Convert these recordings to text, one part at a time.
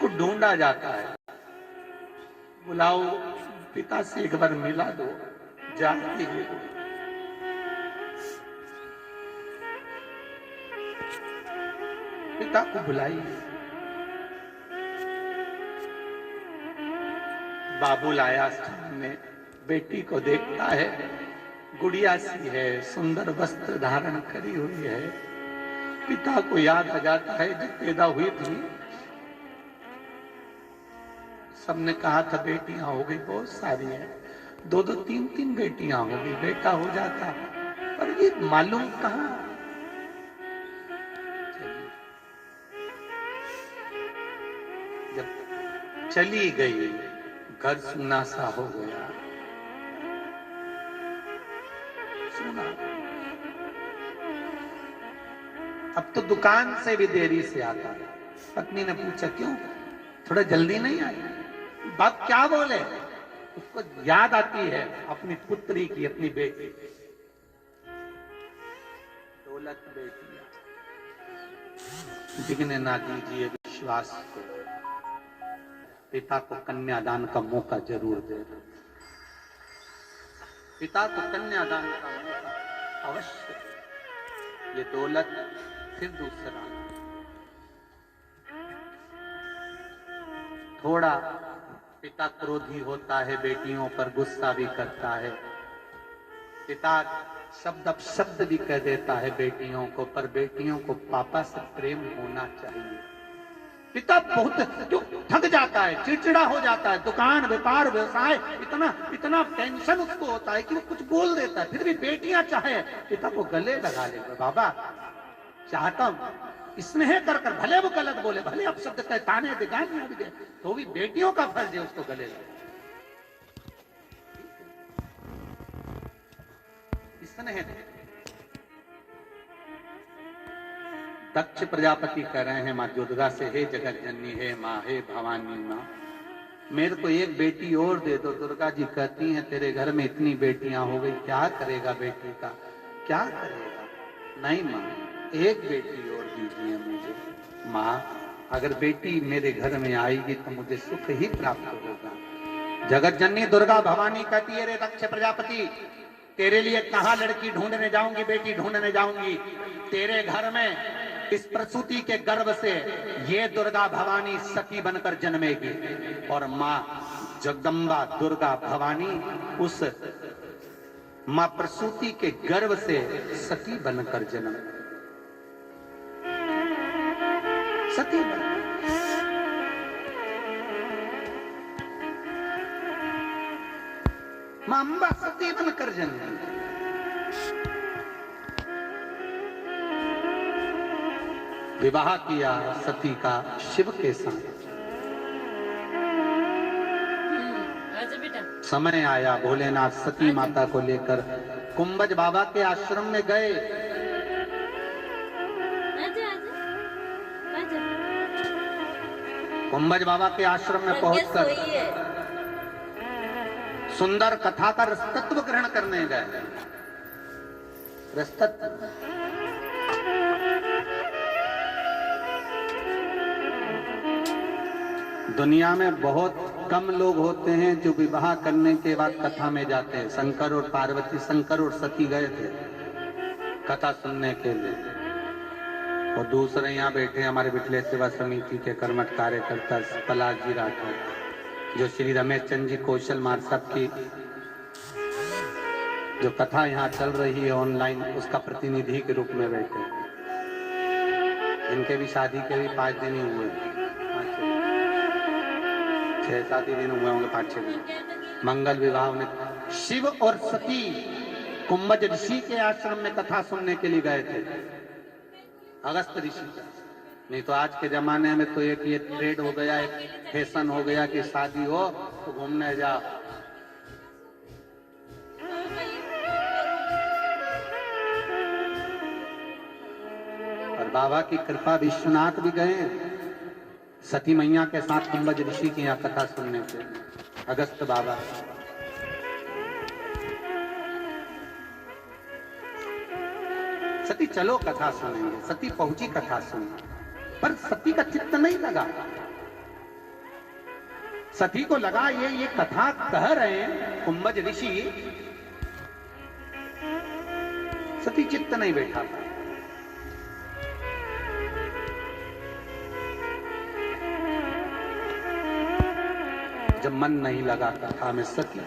उसको ढूंढा जाता है, बुलाओ पिता से एक बार मिला दो, जाती है। पिता को बुलाइए। बाबुल आया सामने, बेटी को देखता है, गुड़िया सी है, सुंदर वस्त्र धारण करी हुई है। पिता को याद आ जाता है जब पैदा हुई थी सबने कहा था बेटियां हो गई बहुत सारी है, 2-2 3-3 बेटियां हो गई, बेटा हो जाता, पर ये मालूम कहां। जब चली गई घर सूना सा हो गया, सुना। अब तो दुकान से भी देरी से आता है। पत्नी ने पूछा क्यों, थोड़ा जल्दी नहीं आई? बाप क्या बोले? उसको याद आती है अपनी पुत्री की, अपनी बेटी। दौलत बेटियां बिगने ना दीजिए विश्वास को, पिता को कन्यादान का मौका जरूर दे। पिता को कन्यादान का मौका अवश्य। ये दौलत फिर दूसरा, थोड़ा पिता क्रोधी होता है, बेटियों पर गुस्सा भी करता है, पिता शब्द अपशब्द भी कह देता है बेटियों को, पर बेटियों को पापा से प्रेम होना चाहिए। पिता बहुत क्यों थक जाता है, चिड़चिड़ा हो जाता है, दुकान व्यापार व्यवसाय इतना टेंशन उसको होता है कि वो कुछ बोल देता है, फिर भी बेटियां चाहे पिता को गले लगा ले, बाबा चाहता हूं, स्नेह कर कर, भले वो गलत बोले, भले अपशब्द कहे, ताने दे, गालियां भी दे, तो भी बेटियों का फर्ज है उसको गले लगा। स्नेह। दक्ष प्रजापति कह रहे हैं मां दुर्गा से, हे जगत जननी, हे माँ, हे भवानी माँ, मेरे को एक बेटी और दे दो। दुर्गा जी कहती हैं तेरे घर में इतनी बेटियां हो गई, क्या करेगा बेटी का, क्या करेगा? नहीं माँ, एक बेटी और दीजिए मुझे। माँ, अगर बेटी मेरे घर में आएगी तो मुझे सुख ही प्राप्त होगा। जगत जननी दुर्गा भवानी कहती है, रे दक्ष प्रजापति, तेरे लिए कहाँ लड़की ढूंढने जाऊंगी, बेटी ढूंढने जाऊंगी? तेरे घर में इस प्रसूति के गर्भ से ये दुर्गा भवानी सती बनकर जन्मेगी, और माँ जगदम्बा दुर्गा भवानी उस माँ प्रसूति के गर्भ से सती बनकर जन्म, सती बन। मां अंबा सती बनकर जन्म। विवाह किया सती का शिव के साथ। समय आया, भोलेनाथ सती माता को लेकर कुंभज बाबा के आश्रम में गए। कुंभज बाबा के आश्रम में पहुंचकर सुंदर कथा का रसतत्व ग्रहण करने गए। रसतत्व दुनिया में बहुत कम लोग होते हैं जो विवाह करने के बाद कथा में जाते हैं। शंकर और पार्वती, शंकर और सती गए थे कथा सुनने के लिए, और दूसरे यहाँ बैठे हमारे बिटले सेवा समिति के कर्मठ कार्यकर्ता पलाश जी राठौर, जो श्री रमेश चंद जी कौशल मार्ग साहब की जो कथा यहाँ चल रही है ऑनलाइन, उसका प्रतिनिधि के रूप में बैठे। इनके भी शादी के भी 5 दिन ही हुए, 6-7 दिन हुए होंगे, 5-6 दिन। मंगल विवाह में शिव और सती कुंभज ऋषि के आश्रम में कथा सुनने के लिए गए थे, अगस्त ऋषि। नहीं तो आज के जमाने में तो एक ये ट्रेड हो गया, एक फैशन हो गया कि शादी हो तो घूमने जाओ। और बाबा की कृपा, विश्वनाथ भी गए सती मैया के साथ कुंभज ऋषि की यहाँ कथा सुनने के, अगस्त बाबा। सती चलो कथा सुनेंगे, सती पहुंची कथा सुनने, पर सती का चित्त नहीं लगा। सती को लगा ये कथा कह रहे हैं कुंभज ऋषि, सती चित्त नहीं बैठा था। जब मन नहीं लगा कथा में सती,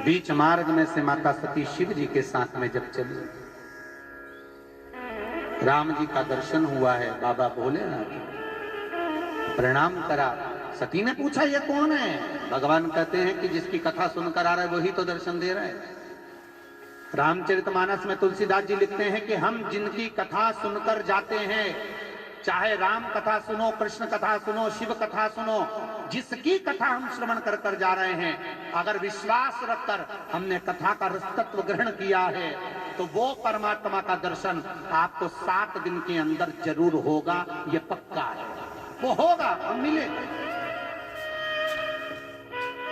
बीच मार्ग में से माता सती शिव जी के साथ में जब चली, राम जी का दर्शन हुआ है, बाबा भोलेनाथ प्रणाम करा। सती ने पूछा ये कौन है? भगवान कहते हैं कि जिसकी कथा सुनकर आ रहा है वही तो दर्शन दे रहा है। रामचरितमानस में तुलसीदास जी लिखते हैं कि हम जिनकी कथा सुनकर जाते हैं, चाहे राम कथा सुनो, कृष्ण कथा सुनो, शिव कथा सुनो, जिसकी कथा हम श्रवण कर कर जा रहे हैं, अगर विश्वास रखकर हमने कथा का रसतत्व ग्रहण किया है तो वो परमात्मा का दर्शन आपको 7 दिन के अंदर जरूर होगा, ये पक्का है। वो होगा, हम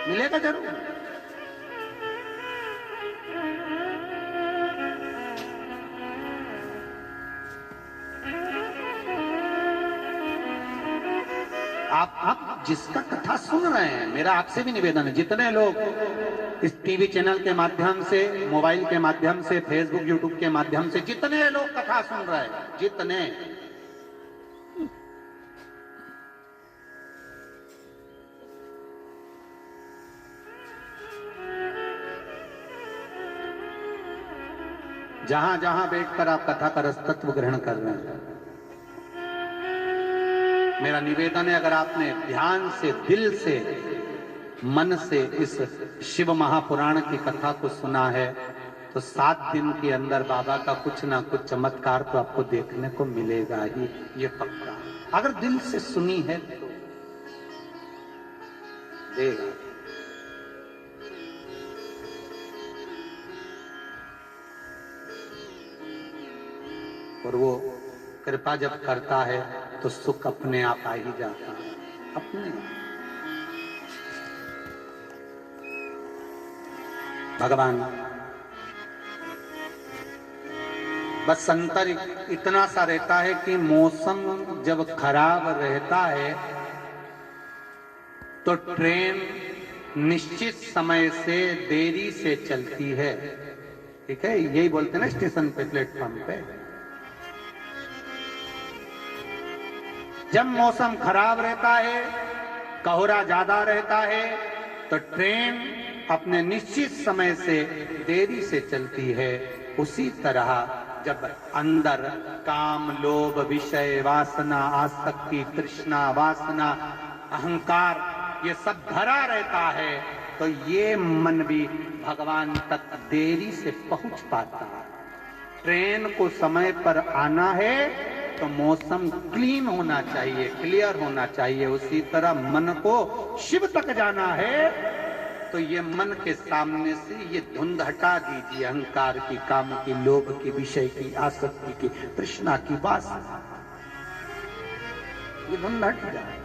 मिलेगा जरूर। आप जिसका कथा सुन रहे हैं, मेरा आपसे भी निवेदन है, जितने लोग इस टीवी चैनल के माध्यम से, मोबाइल के माध्यम से, फेसबुक यूट्यूब के माध्यम से जितने लोग कथा सुन रहे हैं, जितने, जहां जहां बैठकर आप कथा का रसतत्व ग्रहण कर रहे हैं, मेरा निवेदन है, अगर आपने ध्यान से, दिल से, मन से इस शिव महापुराण की कथा को सुना है तो 7 दिन के अंदर बाबा का कुछ ना कुछ चमत्कार तो आपको देखने को मिलेगा ही, ये पक्का। अगर दिल से सुनी है तो देगा। और वो कृपा जब करता है तो सुख अपने आप आ ही जाता है, अपने। भगवान बस अंतर इतना सा रहता है कि मौसम जब खराब रहता है तो ट्रेन निश्चित समय से देरी से चलती है, ठीक है, यही बोलते हैं ना स्टेशन पे, प्लेटफॉर्म पे। जब मौसम खराब रहता है, कोहरा ज्यादा रहता है, तो ट्रेन अपने निश्चित समय से देरी से चलती है। उसी तरह जब अंदर काम, लोभ, विषय, वासना, आसक्ति, तृष्णा, वासना, अहंकार, ये सब भरा रहता है तो ये मन भी भगवान तक देरी से पहुंच पाता है। ट्रेन को समय पर आना है तो मौसम क्लीन होना चाहिए, क्लियर होना चाहिए। उसी तरह मन को शिव तक जाना है तो ये मन के सामने से ये धुंध हटा दीजिए, अहंकार की, काम की, लोभ की, विषय की, आसक्ति की, तृष्णा की, वासना, ये धुंध हट जाए।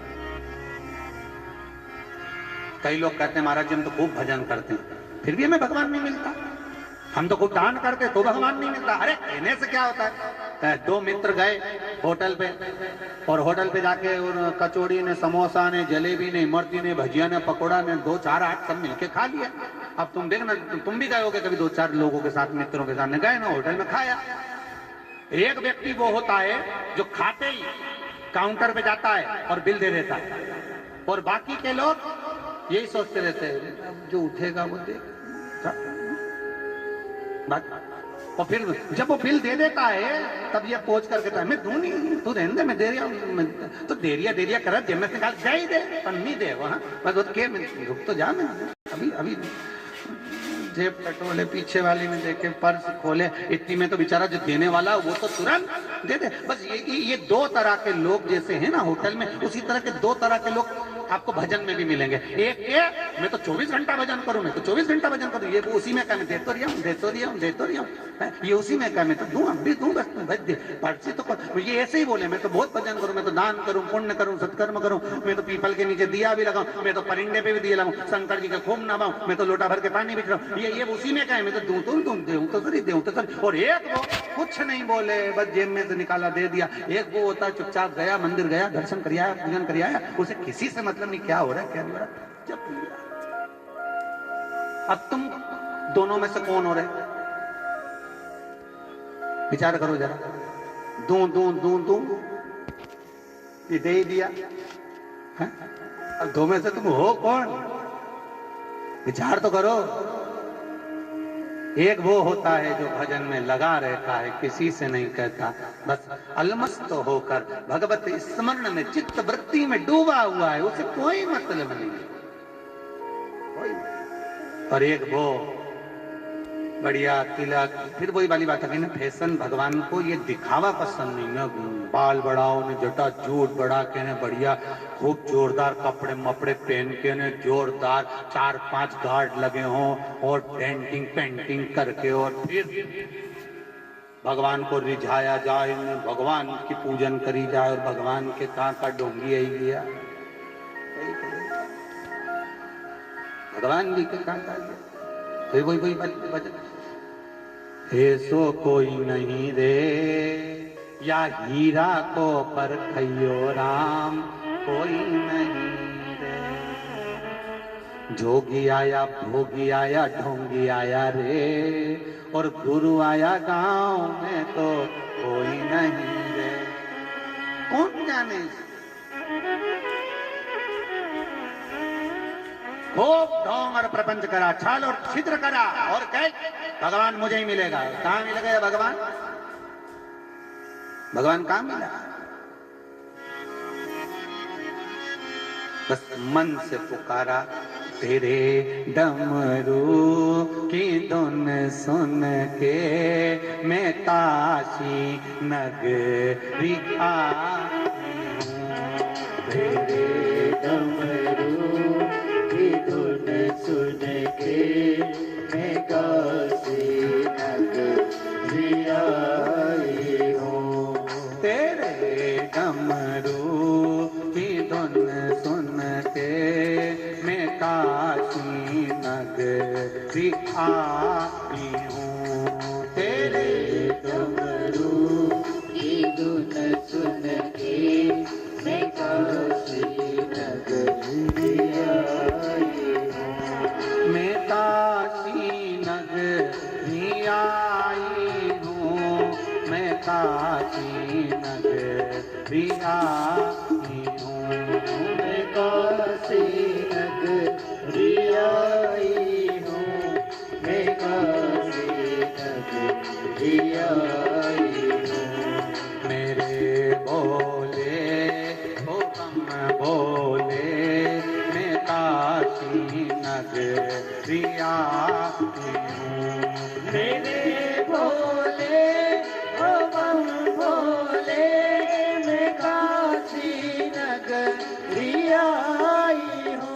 कई लोग कहते हैं महाराज जी हम तो खूब भजन करते हैं फिर भी हमें भगवान नहीं मिलता, हम तो खूब दान करते तो भगवान नहीं मिलता। अरे कहने से क्या होता है? 2 मित्र गए होटल पे और होटल पे जाके उन कचौड़ी ने, समोसा ने, जलेबी ने, इमरती ने, भजिया ने, पकौड़ा ने 2, 4, 8 सब मिलके खा लिया। अब तुम देखना, तुम भी गए होगे कभी 2, 4 लोगों के साथ, मित्रों के साथ गए ना, होटल में खाया। एक व्यक्ति वो होता है जो खाते ही काउंटर पे जाता है और बिल दे देता है, और बाकी के लोग यही सोचते रहते हैं जो उठेगा वो दे। और फिर जब वो बिल दे देता है तब ये पोच करके कहता है मैं दूं नहीं, तू रहने दे, मैं दे रहा हूँ, तो देरिया कर जेब में से निकाल जा ही दे, पर नहीं दे वहां बस के रुक तो जा, मैं अभी जेब टटोले, पीछे वाली में देखे, पर्स खोले, इतनी में तो बेचारा जो देने वाला वो तो तुरंत दे दे। बस ये 2 तरह के लोग जैसे हैं ना होटल में, उसी तरह के 2 तरह के लोग आपको भजन में भी मिलेंगे। एक ये मैं तो 24 घंटा भजन करूं, मैं तो 24 घंटा भजन करूं, ये उसी में क्या मैं दे तो रहा हूं, ये उसी में क्या मैं तो दूं, अभी दूं, बस भज दे पर्ची तो ये ऐसे ही बोले मैं तो बहुत भजन करूं, मैं तो दान करूं, पुण्य करूं, सत्कर्म करूं, मैं तो पीपल के नीचे दिया भी लगाऊं, मैं तो परिंदे पे भी दिया लगाऊं, शंकर जी का खूब नहाऊं, मैं तो लोटा भर के पानी भी चढ़ाऊं, ये उसी में क्या है, मैं तो दूं तो सरी दूं तो सरी। और एक वो कुछ नहीं बोले, बस जेब में से निकाला दे दिया। एक वो होता चुपचाप गया, मंदिर गया, दर्शन कर आया, पूजन कर आया, उसे किसी से मतलब नहीं क्या हो रहा है क्या नहीं हो रहा, जब लिया। अब तुम दोनों में से कौन हो रहे, विचार करो जरा। दूं ये दे ही दिया है? अब दो में से तुम हो कौन, विचार तो करो। एक वो होता है जो भजन में लगा रहता है, किसी से नहीं कहता, बस अलमस्त होकर भगवत स्मरण में चित्त वृत्ति में डूबा हुआ है, उसे कोई मतलब नहीं, कोई। और एक वो बढ़िया तिलक, फिर वही वाली बात है ना, फैशन, भगवान को ये दिखावा पसंद नहीं ना, बाल बढ़ाओ ने, जटा जोड़ बढ़ा के ने, बढ़िया खूब जोरदार कपड़े मपड़े पहन के ने, जोरदार 4-5 गार्ड लगे हों और पेंटिंग करके, और फिर भगवान को रिझाया जाए, भगवान की पूजन करी जाए, और भगवान के कहाँ का डोंगी आई गया, भगवान जी के कहाँ का गया। फिर वही वचन, ऐसो कोई नहीं रे, या हीरा को परखइयो राम, कोई नहीं रे। जोगी आया, भोगी आया, ढोंगी आया रे, और गुरु आया गांव में तो कोई नहीं रे। कौन जाने, खूब ढोंग और प्रपंच करा, छल और छिद्र करा, और कह भगवान मुझे ही मिलेगा। कहां मिलेगा भगवान, भगवान कहां मिला, बस मन से पुकारा, तेरे डमरू की धुन सुन के मैं काशी नगरी आई हूं, तेरे डमरू की धुन सुन के मैं काशी नगरी आई हूँ, तेरे डमरू की धुन सुन के मैं काशी नगरी आई हूँ, तेरे डमरू की धुन सुन के मैं काशी नगरी आई हूँ, मैं काशी नगरी आई हूँ, मैं काशी नगरी आई हूँ, मैं काशी नगरी आई हूँ, मैं काशी नगरी आई हूँ, मेरे बोले ओ हम बोले, मैं काशी नगरी आई हूँ, मेरे बोले ओ हम बोले, मैं काशी नगरी आई हूँ।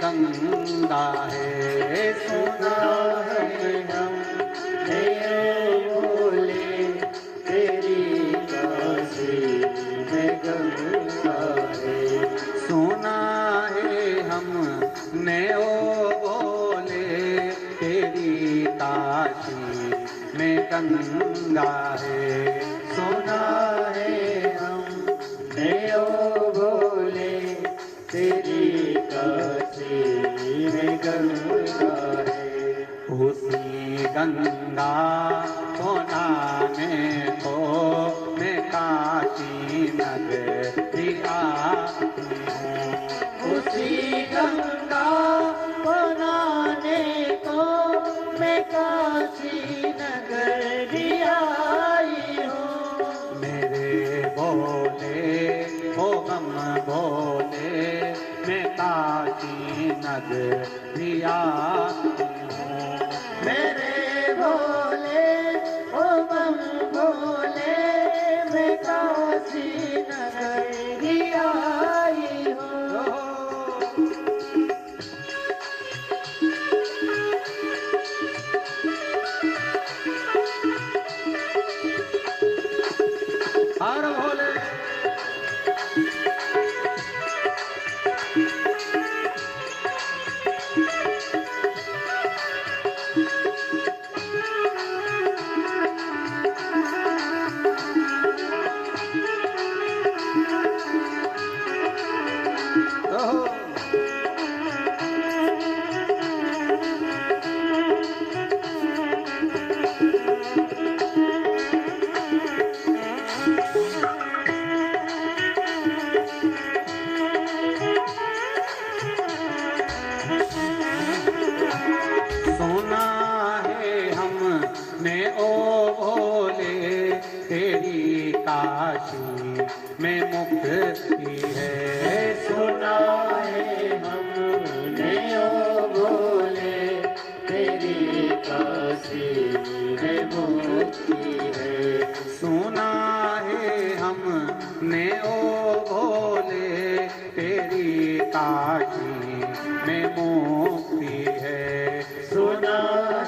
गंगा है, सुना है हमने बोले तेरी काशी में गंगा है, गंगा है, सुना है हमने ओ भोले, तेरी काशी में गंगा है। उसी गंगा को नहाने को मैं काशी नगरी आती हूँ। उसी गंगा को नहाने को मैं काशी नगरी आई हूँ। मेरे भोले ओ गम भोले, मैं काशी नगरी आती हूँ। मेरे भोले ओ बम भोले, मैं काशी नगरी आई हूँ। हर भोले सोना है हमने ओ भोले, तेरी काशी में मुक्ति है। सुना है हमने ओ भोले, तेरी काशी में मुक्ति है। सुना है हमने ओ भोले, तेरी काशी में मुक्ति है। सुना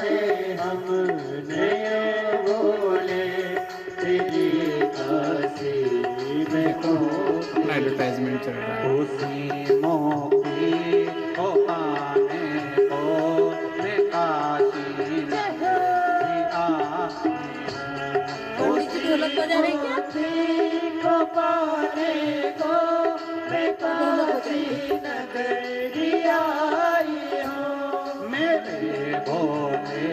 है हमने ओ भोले, तेरी काशी में मुक्ति है। एडवर्टाइजमेंट चल रहा है। उसी मोक्ति को पाने को मैं काशी नगरी आती हूँ। उसी को पाने को मैं काशी नगरी आई हूँ। मेरे भोले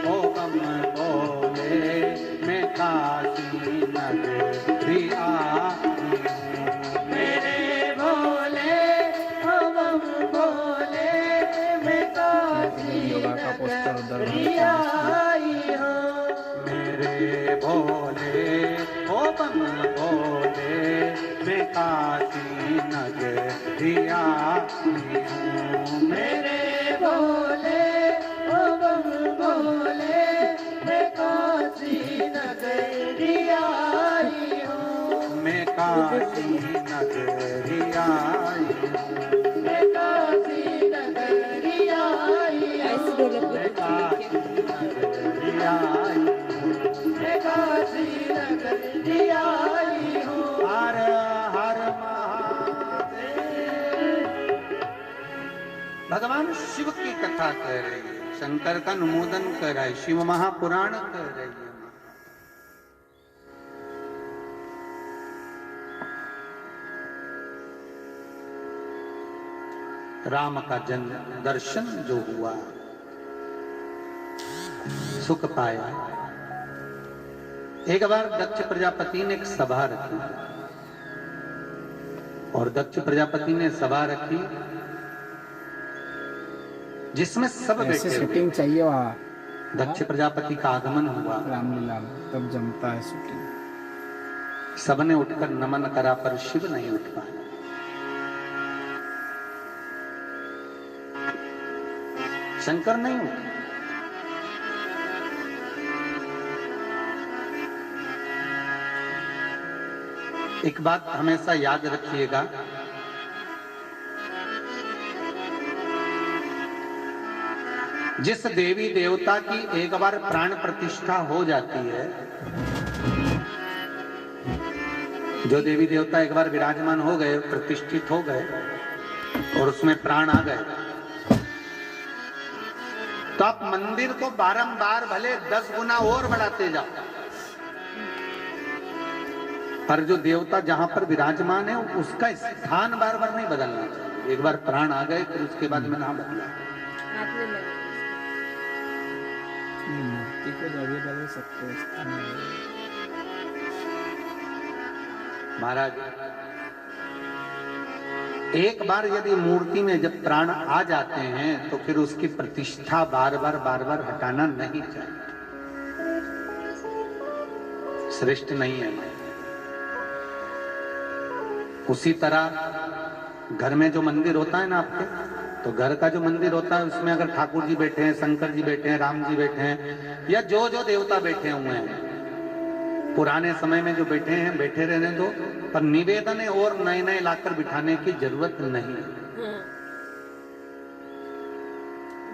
ओ गम भोले, मैं काशी नगरी आती हूँ। मेरे भोले ओ बम भोले, मैं काशी योगा का पोस्टर उधर नगरी आई हूँ। मेरे भोले ओ बम भोले, मैं काशी नगरी आती हूँ। मेरे भोले ओ बम भोले, मैं काशी नगरी आई हूँ। मैं काशी नगरी आई हूँ। मैं काशी नगरी आई हूँ। मैं काशी नगरी आई हूँ। मैं काशी नगरी आई हूँ। हर हर महादेव। भगवान शिव की कथा कह रही है, शंकर का अनुमोदन कर रहा है, शिव महापुराण कह रही है। राम का जन्म दर्शन जो हुआ, सुख पाया। एक बार दक्ष प्रजापति ने एक सभा रखी, और दक्ष प्रजापति ने सभा रखी जिसमें सब ऐसे बैठे हुए। शूटिंग चाहिए वहाँ दक्ष प्रजापति का आगमन हुआ, रामलीला में, तब जमता है शूटिंग। सबने उठकर नमन करा, पर शिव नहीं उठ पाया। शंकर नहीं उठे। एक बात हमेशा याद रखिएगा, जिस देवी देवता की एक बार प्राण प्रतिष्ठा हो जाती है, जो देवी देवता एक बार विराजमान हो गए, प्रतिष्ठित हो गए और उसमें प्राण आ गए, तो आप मंदिर को बारंबार भले 10 गुना और बढ़ाते जाओ, पर जो देवता जहां पर विराजमान है उसका स्थान बार बार नहीं बदलना चाहिए। एक बार प्राण आ गए फिर उसके बाद में ना बदला। हाथ में लगा नहीं, मूर्ति को जगह बदल सकते हो स्थान में। महाराज एक बार यदि मूर्ति में जब प्राण आ जाते हैं तो फिर उसकी प्रतिष्ठा बार बार हटाना नहीं चाहिए, श्रेष्ठ नहीं है। उसी तरह घर में जो मंदिर होता है ना आपके, तो घर का जो मंदिर होता है उसमें अगर ठाकुर जी बैठे हैं, शंकर जी बैठे हैं, राम जी बैठे हैं, या जो जो देवता बैठे हुए हैं पुराने समय में जो बैठे हैं बैठे रहने दो, पर निवेदन है और नए नए लाकर बिठाने की जरूरत नहीं है।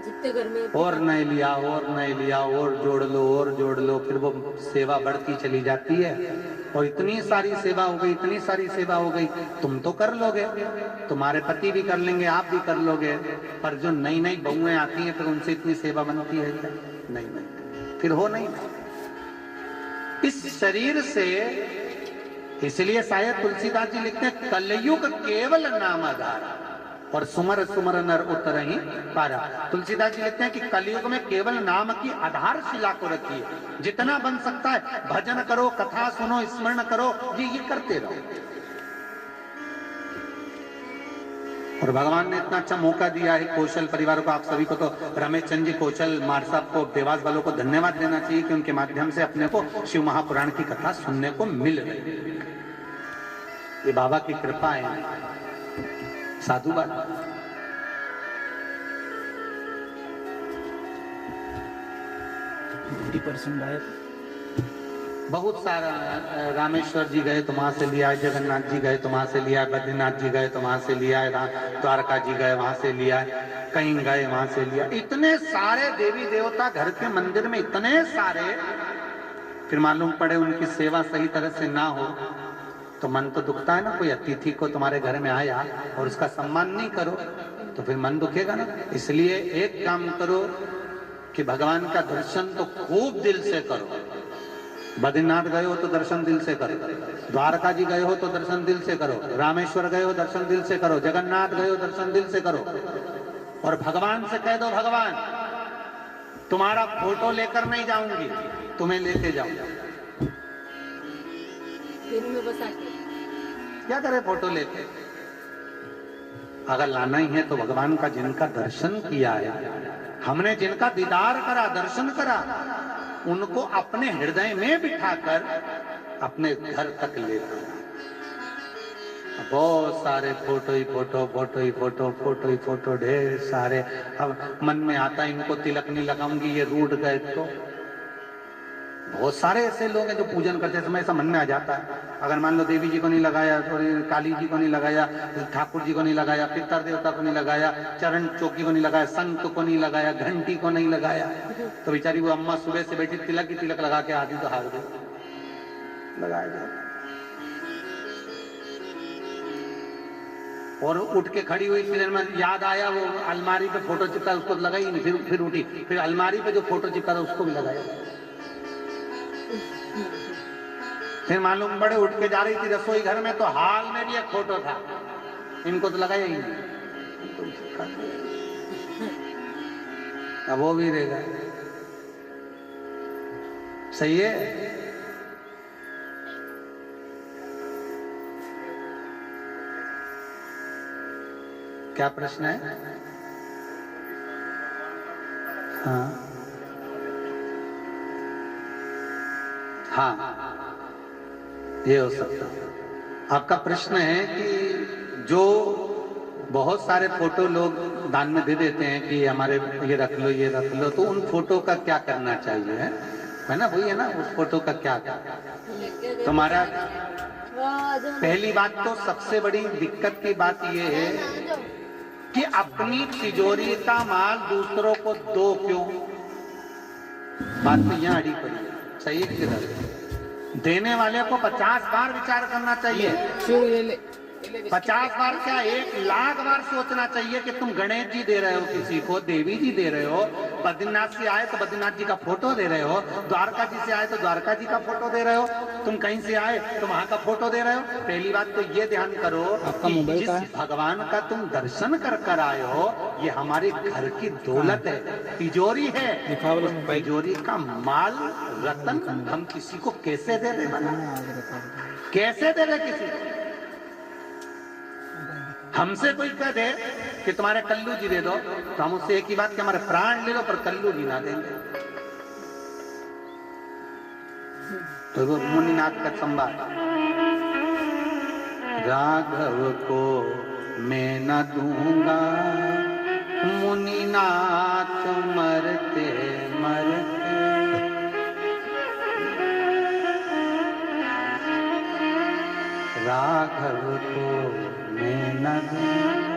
जितने घर में और नए लिया और नए लिया और जोड़ लो, फिर वो सेवा बढ़ती चली जाती है। और इतनी सारी सेवा हो गई, इतनी सारी सेवा हो गई, तुम तो कर लोगे, तुम्हारे पति भी कर लेंगे, आप भी कर लोगे, पर जो नई नई बहुएं आती हैं फिर उनसे इतनी सेवा बनती है क्या? नहीं बनती, फिर हो नहीं। इस शरीर से, इसलिए शायद तुलसीदास जी लिखते हैं कलयुग केवल नाम आधार और सुमर सुमर नर उतरहि पारा। तुलसीदास जी लिखते हैं कि कलयुग में केवल नाम की आधारशिला को रखिए, जितना बन सकता है भजन करो, कथा सुनो, स्मरण करो, ये करते रहो। और भगवान ने इतना अच्छा मौका दिया है कौशल परिवार को, आप सभी को, तो रमेश चंद जी कौशल मार साहब को, देवास वालों को धन्यवाद देना चाहिए कि उनके माध्यम से अपने को शिव महापुराण की कथा सुनने को मिल रही है। ये बाबा की कृपा है, साधुवाद। 50% गायब। बहुत सारा, रामेश्वर जी गए तो वहां से लिया, जगन्नाथ जी गए तो वहां से लिया, बद्रीनाथ जी गए तो वहां से लिया, द्वारका जी गए वहां से लिया, कहीं गए वहां से लिया। इतने सारे देवी देवता घर के मंदिर में, इतने सारे, फिर मालूम पड़े उनकी सेवा सही तरह से ना हो तो मन तो दुखता है ना। कोई अतिथि को तुम्हारे घर में आया और उसका सम्मान नहीं करो तो फिर मन दुखेगा ना। इसलिए एक काम करो कि भगवान का दर्शन तो खूब दिल से करो। बद्रीनाथ गए हो तो दर्शन दिल से करो, द्वारका जी गए हो तो दर्शन दिल से करो, रामेश्वर गए हो दर्शन दिल से करो, जगन्नाथ गए हो दर्शन दिल से करो। और भगवान से कह दो, भगवान तुम्हारा फोटो लेकर नहीं जाऊंगी, तुम्हें लेके जाऊंगा। दिल में बसा के क्या करे फोटो लेके? अगर लाना ही है तो भगवान का जिनका दर्शन किया है, हमने जिनका दीदार करा, दर्शन करा, उनको अपने हृदय में बिठाकर अपने घर तक लेकर। बहुत सारे फोटो ही फोटो, फोटो ही फोटो, फोटो ही फोटो, ढेर सारे। अब मन में आता है इनको तिलक नहीं लगाऊंगी, ये रूठ गए तो। बहुत सारे ऐसे लोग हैं जो पूजन करते समय ऐसा मन में आ जाता है, अगर मान लो देवी जी को नहीं लगाया, काली जी को नहीं लगाया, ठाकुर जी को नहीं लगाया, पितर देवता को नहीं लगाया, चरण चौकी को नहीं लगाया, संत को नहीं लगाया, घंटी को नहीं लगाया, तो बेचारी वो अम्मा सुबह से बैठी तिलक ही तिलक लगा के आधी तो हार गई। लगाया जाए और उठ के खड़ी हुई, फिर में याद आया वो अलमारी पे फोटो चिपका, उसको लगाई नहीं, फिर उठी, फिर अलमारी पे जो फोटो चिपका था उसको भी लगाया। फिर मालूम पड़े उठ के जा रही थी रसोई घर में तो हाल में भी एक फोटो था, इनको तो लगाया ही नहीं, अब वो भी रहेगा। सही है। क्या प्रश्न है? हाँ हाँ, ये हो सकता है। आपका प्रश्न है कि जो बहुत सारे फोटो लोग दान में दे देते हैं कि हमारे ये रख लो, ये रख लो, तो उन फोटो का क्या करना चाहिए, है ना? वही है ना, उस फोटो का क्या तुम्हारा। पहली बात तो सबसे बड़ी दिक्कत की बात ये है कि अपनी तिजोरी का माल दूसरों को दो क्यों? बात तो यहाँ अड़ी पड़ी है। सही है किधर? देने वाले को 50 बार विचार करना चाहिए। 50 बार क्या, 1 लाख बार सोचना चाहिए कि तुम गणेश जी दे रहे हो किसी को, देवी जी दे रहे हो, बद्रीनाथ से आए तो बद्रीनाथ जी का फोटो दे रहे हो, द्वारका जी से आए तो द्वारका जी का फोटो दे रहे हो, तुम कहीं से आए तो वहां का फोटो दे रहे हो। पहली बात तो ये ध्यान करो कि मोबाइल जिस कहाँ है? भगवान का तुम दर्शन कर आए हो, ये हमारे घर की दौलत है, तिजोरी है। दिखाओ लोग मोबाइल। तिजोरी का माल रतन हम किसी को कैसे दे दे बना, कैसे दे दे किसी को? हमसे कोई कह दे कि तुम्हारे कल्लू जी दे दो, तो हम उससे एक ही बात कि हमारे प्राण ले लो, पर कल्लू जी ना देंगे। तो वो मुनिनाथ का संवाद, राघव को मैं न दूंगा मुनिनाथ मरते मरते, राघव को मैं न दूंगा।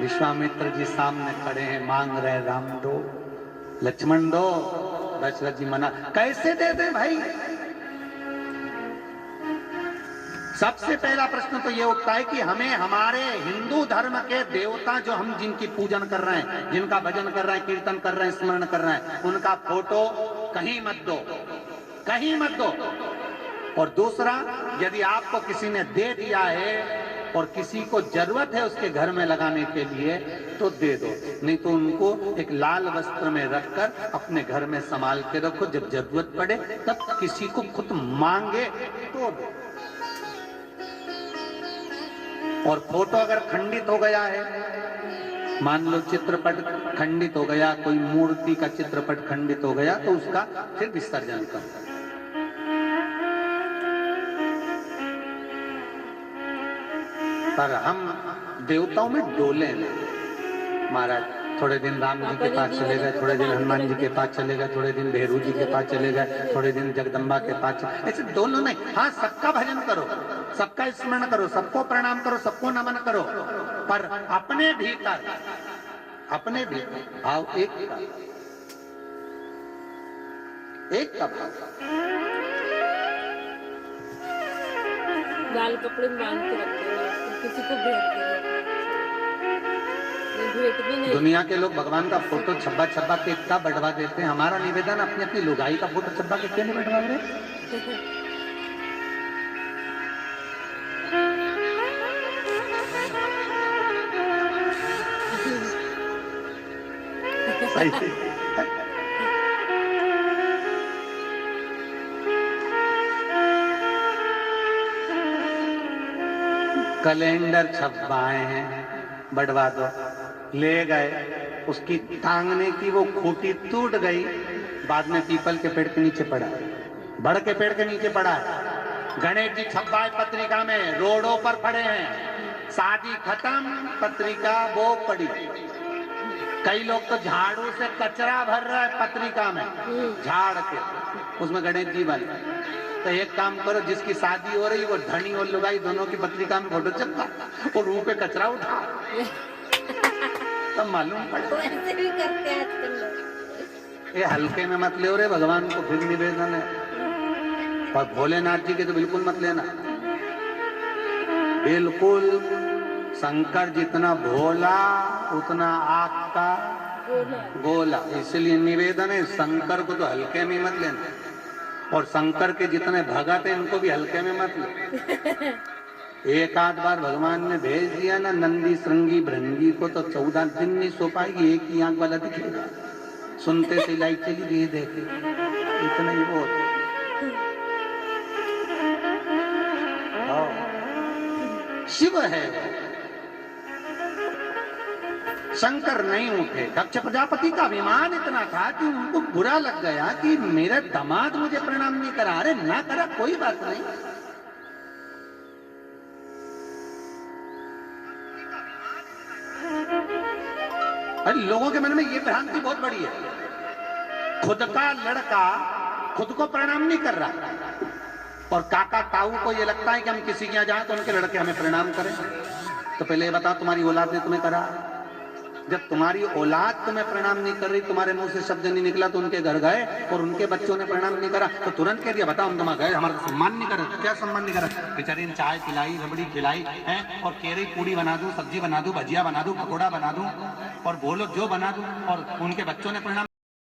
विश्वामित्र जी सामने खड़े हैं, मांग रहे राम दो, लक्ष्मण दो, दशरथ जी मना, कैसे दे दे भाई? सबसे पहला प्रश्न तो ये उठता है कि हमें हमारे हिंदू धर्म के देवता जो हम जिनकी पूजन कर रहे हैं, जिनका भजन कर रहे हैं, कीर्तन कर रहे हैं, स्मरण कर रहे हैं, उनका फोटो कहीं मत दो, कहीं मत दो। और दूसरा, यदि आपको किसी ने दे दिया है और किसी को जरूरत है उसके घर में लगाने के लिए, तो दे दो, नहीं तो उनको एक लाल वस्त्र में रखकर अपने घर में संभाल के रखो, जब जरूरत पड़े तब किसी को खुद मांगे तो दो। और फोटो अगर खंडित हो गया है, मान लो चित्रपट खंडित हो गया, कोई मूर्ति का चित्रपट खंडित हो गया, तो उसका फिर विसर्जन करो। पर हम देवताओं में डोले नहीं महाराज। थोड़े दिन राम जी के पास चले गए, थोड़े दिन हनुमान जी के पास चले गए, थोड़े दिन भैरू जी के पास चले गए, थोड़े दिन जगदम्बा के पास, ऐसे डोलो नहीं। हाँ, सबका भजन करो, सबका स्मरण करो, सबको प्रणाम करो, सबको नमन करो, पर अपने भीतर भाव एक का भाव। लाल कपड़े में बांध के रखते हैं, किसी को भेंट भी नहीं। दुनिया के लोग भगवान का फोटो छब्बा छब्बा के इतना बढ़वा देते हैं। हमारा निवेदन, अपनी अपनी लुगाई का फोटो छब्बा के क्यों नहीं बढ़वा रहे? सही। कैलेंडर छपवाए हैं, बढ़वा दो, ले गए, उसकी टांगने की वो खूंटी टूट गई, बाद में पीपल के पेड़ के नीचे पड़ा, बड़ के पेड़ के नीचे पड़ा है। गणेश जी छपवाए पत्रिका में, रोडों पर पड़े हैं, शादी खत्म, पत्रिका वो पड़ी। कई लोग तो झाड़ू से कचरा भर रहा है पत्रिका में, झाड़ के, उसमें गणेश जी बने। तो एक काम करो, जिसकी शादी हो रही वो धनी और लुगाई दोनों की पत्रिका में फोटो चिपका और मुंह पे कचरा उठा, तब मालूम पड़े। ऐसे भी करते हैं आजकल लोग। ये हल्के में मत ले रे, भगवान को फिर निवेदन है। और भोलेनाथ जी के तो बिल्कुल मत लेना, बिल्कुल। शंकर जितना भोला उतना आग का गोला, इसलिए निवेदन है, शंकर को तो हल्के में मत लेना। और शंकर के जितने भगत हैं उनको भी हल्के में मत लो। एक आध बार भगवान ने भेज दिया ना नंदी श्रृंगी भृंगी को, तो 14 दिन नहीं सो पाएगी, एक ही आंख वाला दिखेगा, सुनते से लाइट चली गई, देखे इतना ही बहुत। शिव है, शंकर नहीं उठे। दक्ष प्रजापति का अभिमान इतना था कि उनको बुरा लग गया कि मेरा दामाद मुझे प्रणाम नहीं करा। अरे ना करा कोई बात नहीं, अरे लोगों के मन में ये भ्रांति बहुत बड़ी है, खुद का लड़का खुद को प्रणाम नहीं कर रहा, और काका ताऊ को ये लगता है कि हम किसी के यहाँ जाए तो उनके लड़के हमें प्रणाम करें। तो पहले ये बताओ, तुम्हारी औलाद ने तुम्हें करा? जब तुम्हारी औलाद तुम्हें प्रणाम नहीं कर रही, तुम्हारे मुंह से शब्द नहीं निकला तो उनके घर गए और उनके बच्चों ने प्रणाम नहीं करा तो तुरंत कह दिया बताओ हम तुम गए हमारा तो सम्मान नहीं करा। क्या सम्मान नहीं करा? बेचारी ने चाय पिलाई, रबड़ी खिलाई है और केरी पूड़ी बना दूं, सब्जी बना दूं, भजिया बना दूं, पकौड़ा बना दूं और बोलो जो बना दूं और उनके बच्चों ने प्रणाम